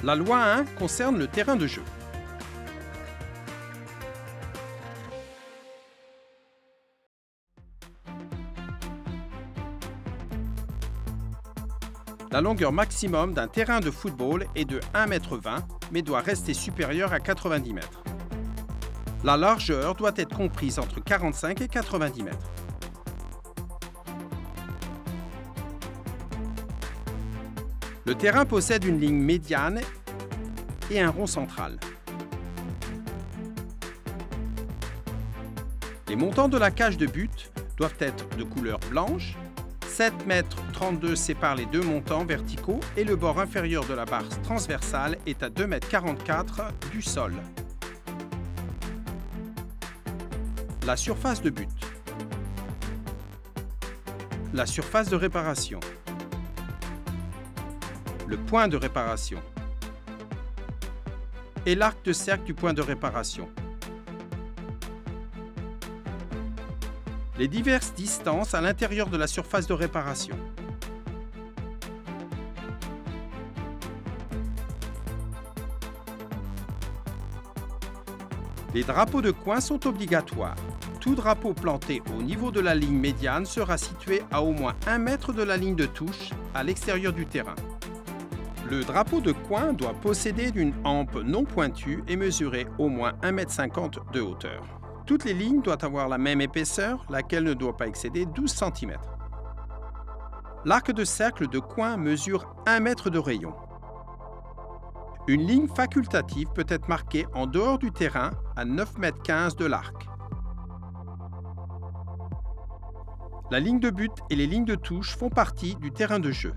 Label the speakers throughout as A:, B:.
A: La loi 1 concerne le terrain de jeu. La longueur maximum d'un terrain de football est de 1,20 m, mais doit rester supérieure à 90 m. La largeur doit être comprise entre 45 et 90 m. Le terrain possède une ligne médiane et un rond central. Les montants de la cage de but doivent être de couleur blanche. 7,32 m séparent les deux montants verticaux et le bord inférieur de la barre transversale est à 2,44 m du sol. La surface de but. La surface de réparation. Le point de réparation. Et l'arc de cercle du point de réparation. Les diverses distances à l'intérieur de la surface de réparation. Les drapeaux de coin sont obligatoires. Tout drapeau planté au niveau de la ligne médiane sera situé à au moins 1 mètre de la ligne de touche à l'extérieur du terrain. Le drapeau de coin doit posséder une hampe non pointue et mesurer au moins 1,50 m de hauteur. Toutes les lignes doivent avoir la même épaisseur, laquelle ne doit pas excéder 12 cm. L'arc de cercle de coin mesure 1 mètre de rayon. Une ligne facultative peut être marquée en dehors du terrain à 9,15 m de l'arc. La ligne de but et les lignes de touche font partie du terrain de jeu.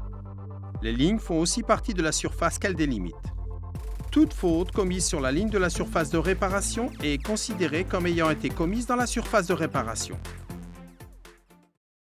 A: Les lignes font aussi partie de la surface qu'elles délimitent. Toute faute commise sur la ligne de la surface de réparation est considérée comme ayant été commise dans la surface de réparation.